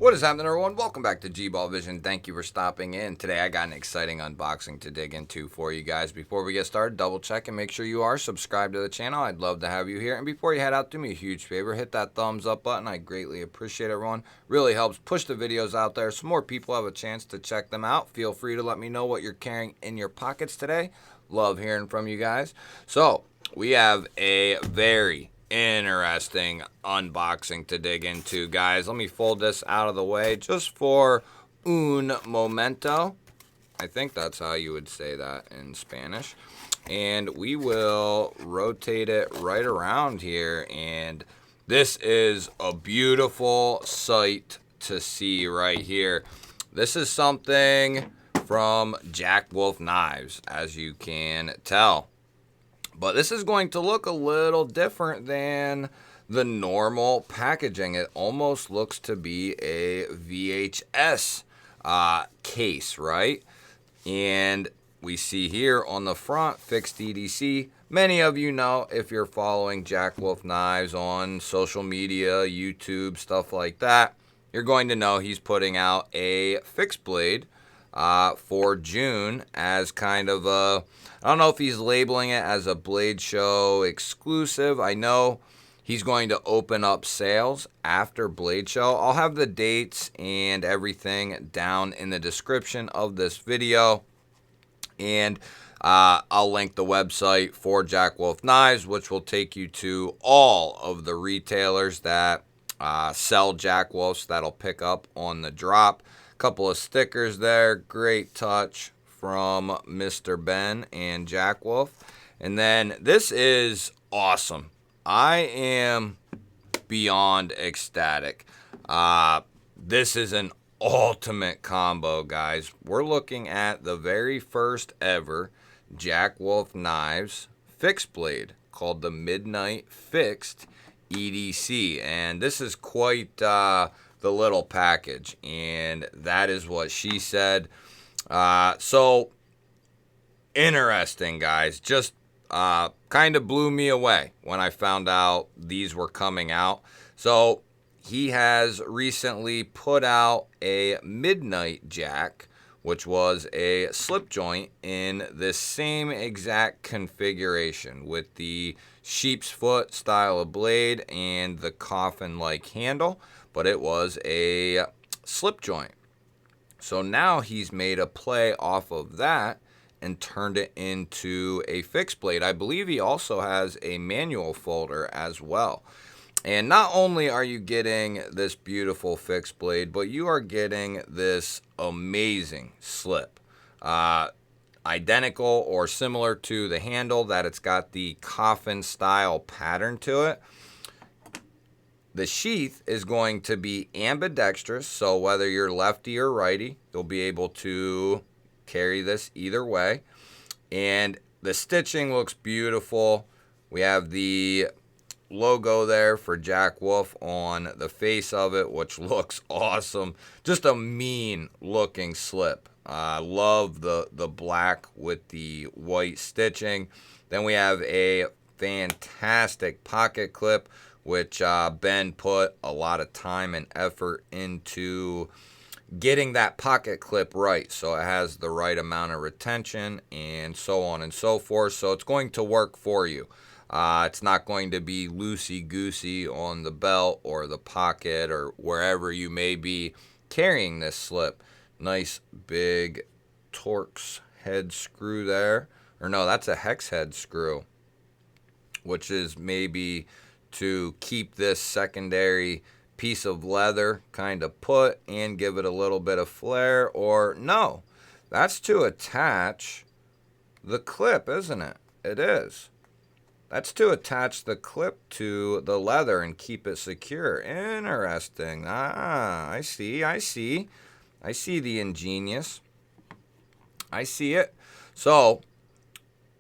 What is happening, everyone? Welcome back to G-Ball Vision. Thank you for stopping in. Today I got an exciting unboxing to dig into for you guys. Before we get started, double check and make sure you are subscribed to the channel. I'd love to have you here. And before you head out, do me a huge favor. Hit that thumbs up button. I greatly appreciate everyone. Really helps push the videos out there so more people have a chance to check them out. Feel free to let me know what you're carrying in your pockets today. Love hearing from you guys. So, we have a very interesting unboxing to dig into, guys. Let me fold this out of the way just for un momento. I think that's how you would say that in Spanish. And we will rotate it right around here. And this is a beautiful sight to see right here. This is something from JWK Knives, as you can tell. But this is going to look a little different than the normal packaging. It almost looks to be a VHS case, right? And we see here on the front, FixEDC. Many of you know, if you're following JWK Knives on social media, YouTube, stuff like that, you're going to know he's putting out a fixed blade for June as kind of a, I don't know if he's labeling it as a Blade Show exclusive. I know he's going to open up sales after Blade Show. I'll have the dates and everything down in the description of this video. And I'll link the website for JWK Knives, which will take you to all of the retailers that sell JWKs that'll pick up on the drop. Couple of stickers there. Great touch from Mr. Ben and JWK. And then this is awesome. I am beyond ecstatic. This is an ultimate combo, guys. We're looking at the very first ever JWK Knives fixed blade called the Midnight Fixed EDC. And this is quite the little package. And that is what she said. So interesting, guys. Just kind of blew me away when I found out these were coming out. So he has recently put out a Midnight Jack, which was a slip joint in the same exact configuration with the sheep's foot style of blade and the coffin-like handle, but it was a slip joint. So now he's made a play off of that and turned it into a fixed blade. I believe he also has a manual folder as well. And not only are you getting this beautiful fixed blade, but you are getting this amazing slip. Identical or similar to the handle, that it's got the coffin style pattern to it. The sheath is going to be ambidextrous, so whether you're lefty or righty, you'll be able to carry this either way. And the stitching looks beautiful. We have the logo there for JWK on the face of it, which looks awesome. Just a mean looking slip. I love the black with the white stitching. Then we have a fantastic pocket clip, which Ben put a lot of time and effort into getting that pocket clip right, so it has the right amount of retention and so on and so forth. So it's going to work for you. It's not going to be loosey-goosey on the belt or the pocket or wherever you may be carrying this slip. Nice big Torx head screw there. Or no, that's a hex head screw, which is maybe to keep this secondary piece of leather kind of put and give it a little bit of flair. Or no, that's to attach the clip, isn't it? It is. That's to attach the clip to the leather and keep it secure. Interesting. I see the ingenious. I see it. So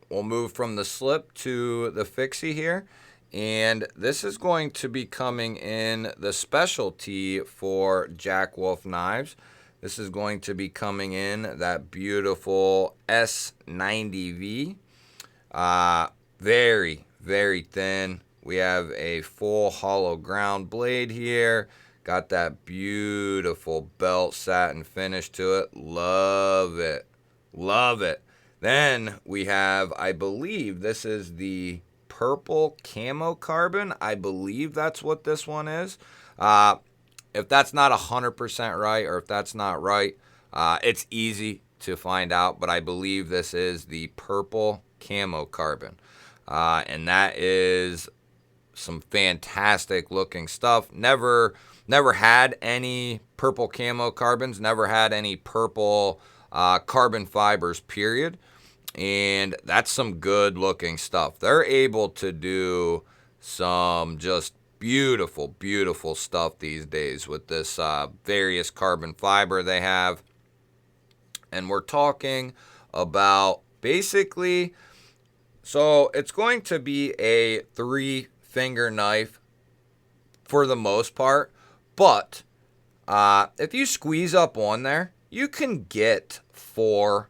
we'll move from the slip to the fixie here. And this is going to be coming in the specialty for JWK Knives. This is going to be coming in that beautiful S90V. Very, very thin. We have a full hollow ground blade here. Got that beautiful belt satin finish to it. Love it. Love it. Then we have, I believe this is the purple camo carbon. I believe that's what this one is. If that's not 100% right, or if that's not right, it's easy to find out, but I believe this is the purple camo carbon. And that is some fantastic looking stuff. Never had any purple camo carbons, never had any purple carbon fibers, period. And that's some good looking stuff. They're able to do some just beautiful, beautiful stuff these days with this various carbon fiber they have. And we're talking about basically, so it's going to be a 3-finger knife for the most part, but if you squeeze up on there, you can get 4.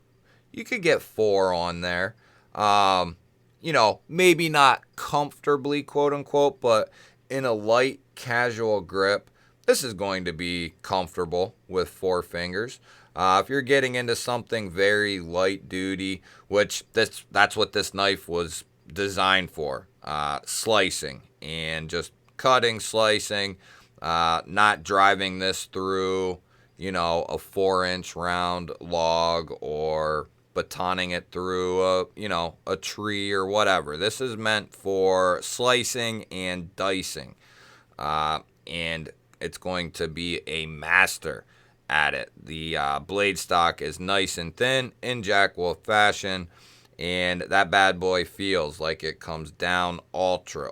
You could get 4 on there. You know, maybe not comfortably, quote unquote, but in a light, casual grip, this is going to be comfortable with 4 fingers. If you're getting into something very light duty, which that's what this knife was designed for, slicing and just cutting, slicing, not driving this through, you know, a 4-inch round log or batoning it through a tree or whatever. This is meant for slicing and dicing, and it's going to be a master at it. The blade stock is nice and thin in Jack Wolf fashion, and that bad boy feels like it comes down ultra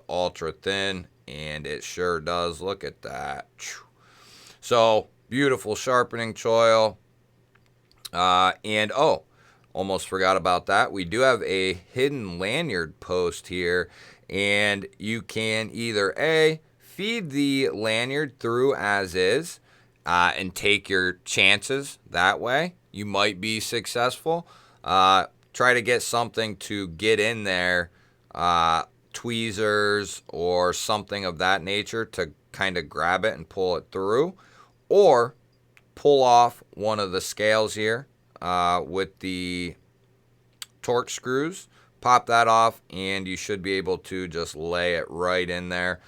thin, and it sure does. Look at that. So beautiful sharpening choil, and oh, almost forgot about that. We do have a hidden lanyard post here, and you can either feed the lanyard through as is, and take your chances that way. You might be successful. Try to get something to get in there, tweezers or something of that nature to kind of grab it and pull it through, or pull off one of the scales here with the torque screws. Pop that off, and you should be able to just lay it right in there,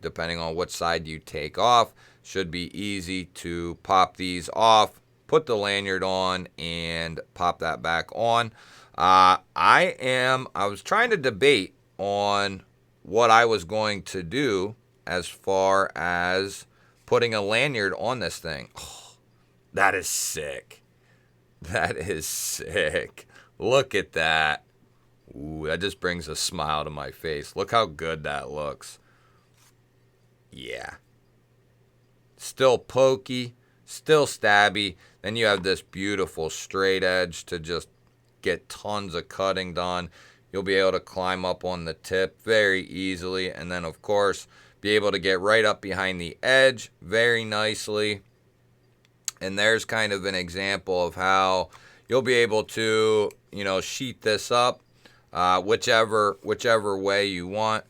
depending on which side you take off. Should be easy to pop these off, put the lanyard on, and pop that back on. I was trying to debate on what I was going to do as far as putting a lanyard on this thing. Oh, that is sick. That is sick. Look at that. Ooh, that just brings a smile to my face. Look how good that looks. Yeah. Still pokey, still stabby. Then you have this beautiful straight edge to just get tons of cutting done. You'll be able to climb up on the tip very easily, and then of course be able to get right up behind the edge very nicely. And there's kind of an example of how you'll be able to, you know, sheet this up whichever way you want,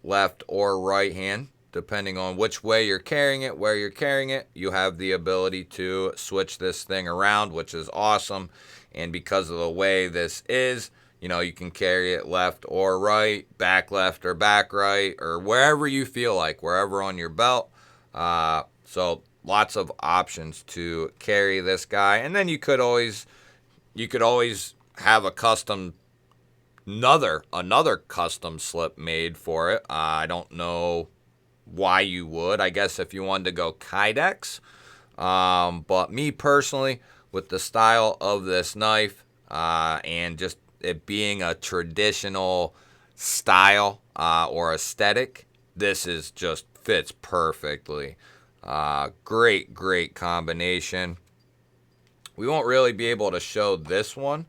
left or right hand. Depending on which way you're carrying it, where you're carrying it, you have the ability to switch this thing around, which is awesome. And because of the way this is, you know, you can carry it left or right, back left or back right, or wherever you feel like, wherever on your belt. So lots of options to carry this guy. And then you could always have a custom, another custom slip made for it. I don't know why you would. I guess if you wanted to go Kydex. But me personally, with the style of this knife, and just it being a traditional style or aesthetic, this is just fits perfectly. Great combination. We won't really be able to show this one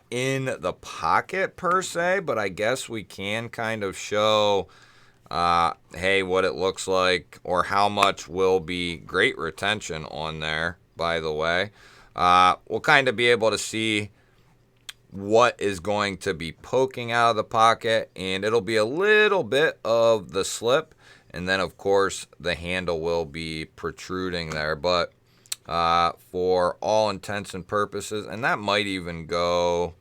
in the pocket per se, but I guess we can kind of show hey, what it looks like, or how much will be great retention on there, by the way. We'll kind of be able to see what is going to be poking out of the pocket, and it'll be a little bit of the slip And then, of course, the handle will be protruding there. But for all intents and purposes, and that might even go,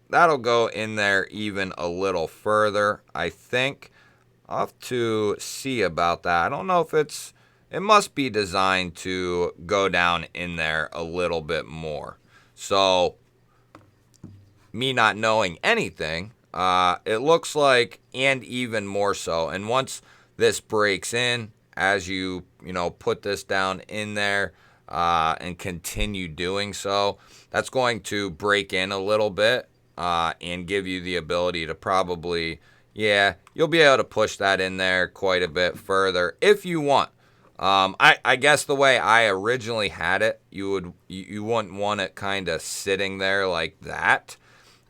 that'll go in there even a little further, I think. I'll have to see about that. I don't know if it must be designed to go down in there a little bit more. So, me not knowing anything, it looks like, and even more so. And once this breaks in, as you put this down in there and continue doing so, that's going to break in a little bit and give you the ability to probably, you'll be able to push that in there quite a bit further if you want. I guess the way I originally had it, you wouldn't want it kind of sitting there like that,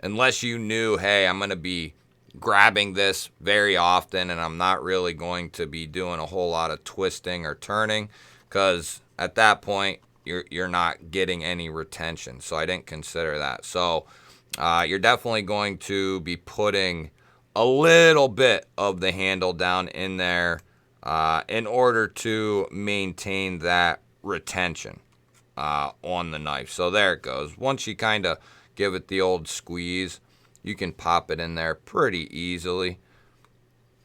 unless you knew, hey, I'm going to be grabbing this very often and I'm not really going to be doing a whole lot of twisting or turning, because at that point you're not getting any retention. So I didn't consider that. So you're definitely going to be putting a little bit of the handle down in there in order to maintain that retention on the knife. So there it goes. Once you kind of give it the old squeeze, you can pop it in there pretty easily.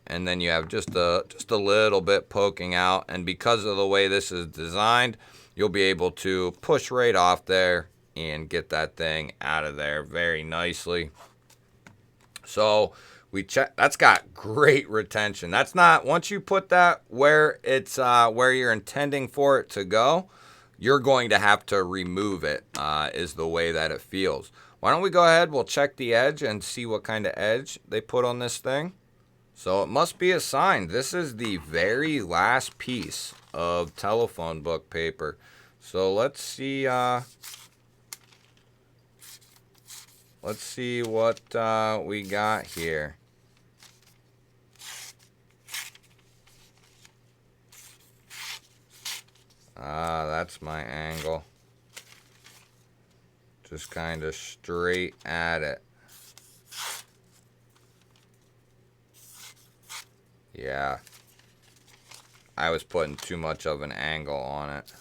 And then you have just a little bit poking out. And because of the way this is designed, you'll be able to push right off there and get that thing out of there very nicely. So we check. That's got great retention. That's not, once you put that where it's where you're intending for it to go, you're going to have to remove it, is the way that it feels. Why don't we go ahead, we'll check the edge and see what kind of edge they put on this thing. So it must be assigned. This is the very last piece of telephone book paper. So let's see what we got here. That's my angle. Just kind of straight at it. Yeah. I was putting too much of an angle on it.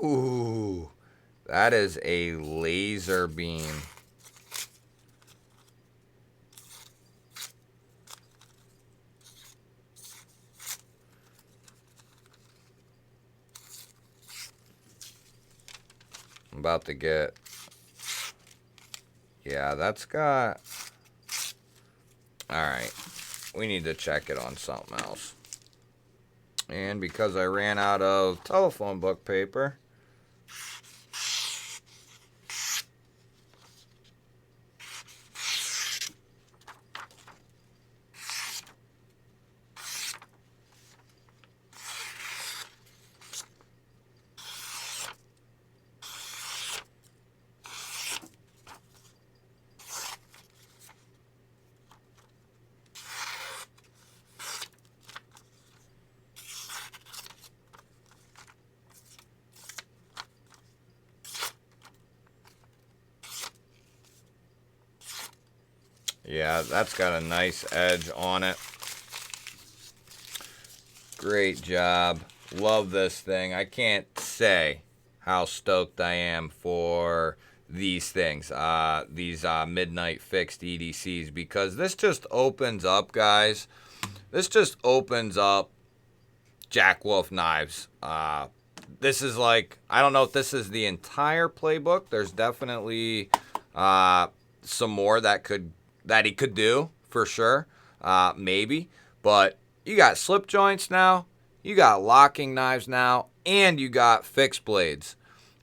Ooh. That is a laser beam. I'm about to get, that's got, alright, we need to check it on something else. And because I ran out of telephone book paper, that's got a nice edge on it. Great job. Love this thing. I can't say how stoked I am for these things, these Midnight Fixed EDCs, because this just opens up, guys. This just opens up Jack Wolf knives. This is like, I don't know if this is the entire playbook. There's definitely some more that he could do for sure, maybe. But you got slip joints now, you got locking knives now, and you got fixed blades.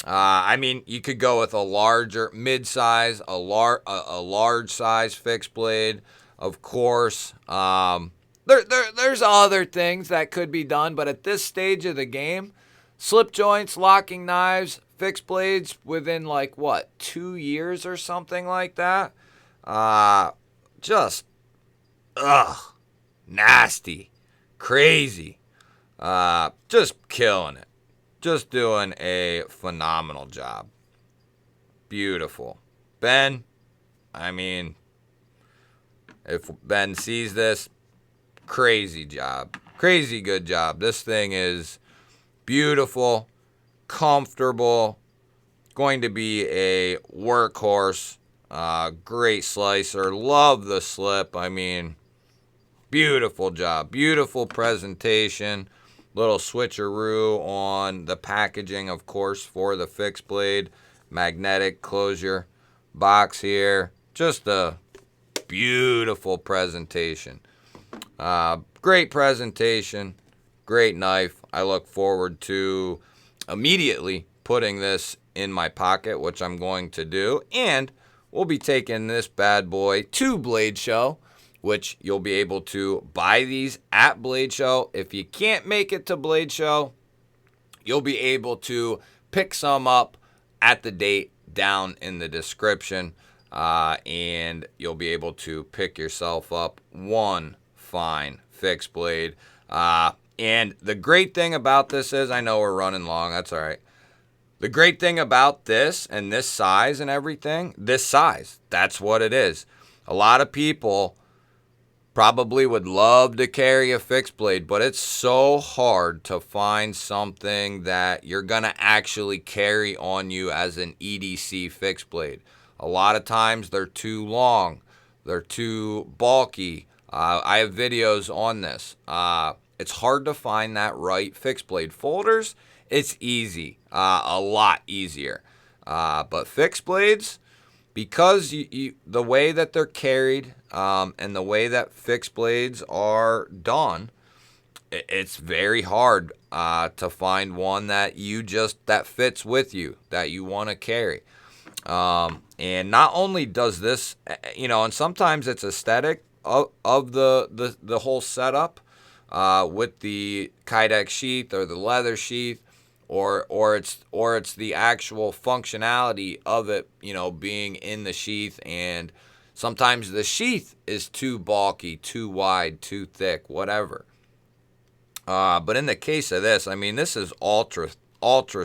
I mean, you could go with a larger mid-size, a large size fixed blade, of course. There's other things that could be done, but at this stage of the game, slip joints, locking knives, fixed blades within like what, 2 years or something like that. Just nasty, crazy, just killing it, just doing a phenomenal job. Beautiful. Ben, I mean, If Ben sees this, crazy job. Crazy good job. This thing is beautiful, comfortable, going to be a workhorse. Great slicer. Love the slip. I mean, beautiful job. Beautiful presentation. Little switcheroo on the packaging, of course, for the fixed blade. Magnetic closure box here. Just a beautiful presentation. Great presentation. Great knife. I look forward to immediately putting this in my pocket, which I'm going to do. And we'll be taking this bad boy to Blade Show, which you'll be able to buy these at Blade Show. If you can't make it to Blade Show, you'll be able to pick some up at the date down in the description. And you'll be able to pick yourself up one fine fixed blade. And the great thing about this is, I know we're running long, that's all right. The great thing about this and this size and everything, this size, that's what it is. A lot of people probably would love to carry a fixed blade, but it's so hard to find something that you're going to actually carry on you as an EDC fixed blade. A lot of times they're too long, they're too bulky. I have videos on this. It's hard to find that right fixed blade. Folders, it's easy, a lot easier. But fixed blades, because the way that they're carried and the way that fixed blades are done, it's very hard to find one that that fits with you, that you want to carry. And not only does this, and sometimes it's aesthetic of the whole setup with the Kydex sheath or the leather sheath, or it's the actual functionality of it, being in the sheath, and sometimes the sheath is too bulky, too wide, too thick, whatever. But in the case of this, I mean, this is ultra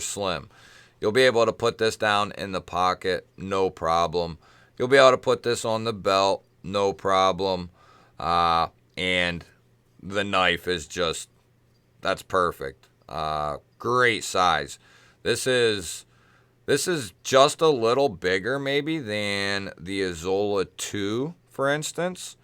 slim. You'll be able to put this down in the pocket, no problem. You'll be able to put this on the belt, no problem. And the knife is just, that's perfect. Great size. This is just a little bigger maybe than the Azola 2, for instance,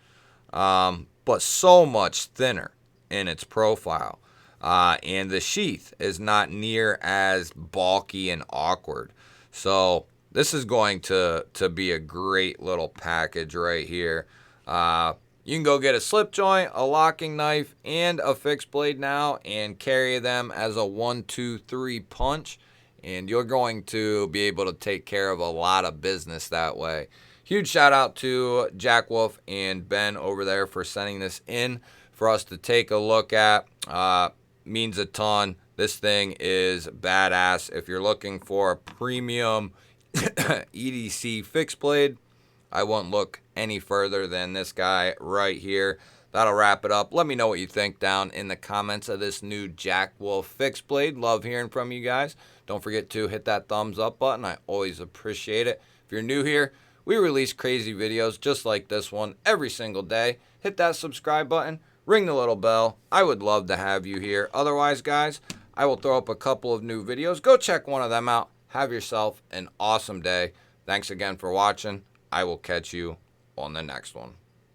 but so much thinner in its profile. And the sheath is not near as bulky and awkward. So this is going to be a great little package right here. You can go get a slip joint, a locking knife, and a fixed blade now and carry them as a 1, 2, 3 punch. And you're going to be able to take care of a lot of business that way. Huge shout out to Jack Wolf and Ben over there for sending this in for us to take a look at. Means a ton. This thing is badass. If you're looking for a premium EDC fixed blade, I won't look any further than this guy right here. That'll wrap it up. Let me know what you think down in the comments of this new Jack Wolf fixed blade. Love hearing from you guys. Don't forget to hit that thumbs up button. I always appreciate it. If you're new here, we release crazy videos just like this one every single day. Hit that subscribe button. Ring the little bell. I would love to have you here. Otherwise, guys, I will throw up a couple of new videos. Go check one of them out. Have yourself an awesome day. Thanks again for watching. I will catch you on the next one.